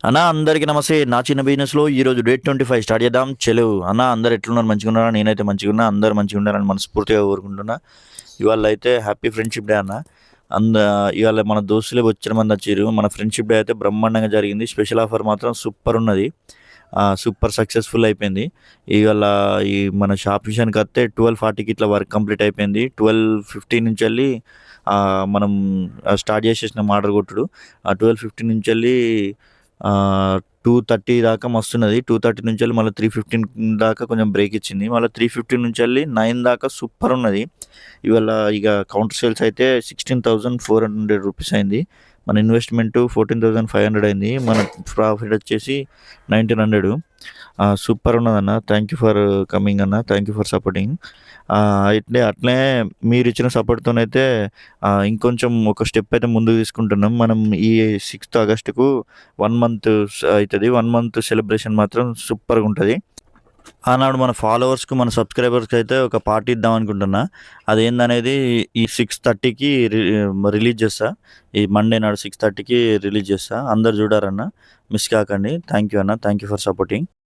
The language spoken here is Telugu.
అన్న అందరికీ నమస్తే. నా చిన్న బిజినెస్‌లో ఈరోజు డేట్ 25 స్టార్ట్ చేద్దాం. చలో అన్న అందరూ ఎట్లున్నారు మంచిగున్నారా? నేనైతే మంచిగున్నా. అందరూ మంచిగుండాలని మనస్ఫూర్తిగా కోరుకుంటున్నా. ఇవాళ అయితే హ్యాపీ ఫ్రెండ్‌షిప్ డే అన్న. అంద ఇవాళ మన దోస్తులే బొచ్చెడు మంది వచ్చిర్రు. మన ఫ్రెండ్‌షిప్ డే అయితే బ్రహ్మాండంగా జరిగింది. స్పెషల్ ఆఫర్ మాత్రం సూపర్ ఉన్నది. సూపర్ సక్సెస్‌ఫుల్ అయిపోయింది. ఇవాళ ఈ మన షాప్ విషయానికొస్తే 12:40కి ఇట్లా వర్క్ కంప్లీట్ అయిపోయింది. 12:15 నుంచెల్లి మనం స్టార్ట్ చేసేసినాం ఆర్డర్ కొట్టుడు. 12:15 నుంచెల్లి 2:30 దాకా మస్తున్నది. 2:30 నుంచెల్లి మళ్ళీ 3:15 దాకా కొంచెం బ్రేక్ ఇచ్చింది. మళ్ళీ 3:15 నుంచెల్లి 9 దాకా సూపర్ ఉన్నది. ఇవాళ ఇక కౌంటర్ సేల్స్ అయితే 16,400 రూపీస్ అయింది. మన ఇన్వెస్ట్మెంట్ 14,500 అయింది. మన ప్రాఫిట్ వచ్చేసి 1,900. సూపర్ ఉన్నదన్న. థ్యాంక్ యూ ఫర్ కమింగ్ అన్న. Thank you for supporting. అయితే అట్లే మీరు ఇచ్చిన సపోర్ట్తోనైతే ఇంకొంచెం ఒక స్టెప్ అయితే ముందుకు తీసుకుంటున్నాం. మనం ఈ 6th ఆగస్టుకు 1 మంత్ అవుతుంది. 1 మంత్ సెలబ్రేషన్ మాత్రం సూపర్గా ఉంటుంది. ఆనాడు మన ఫాలోవర్స్‌కు, మన సబ్‌స్క్రైబర్స్‌కి అయితే ఒక పార్టీ ఇద్దాం అనుకుంటున్నా. అదేందనేది ఈ 6:30కి రిలీజ్ చేస్తా. ఈ మండే నాడు 6:30కి రిలీజ్ చేస్తా. అందరూ చూడారన్న. మిస్ కాకండి. థ్యాంక్ యూ అన్న. Thank you for supporting.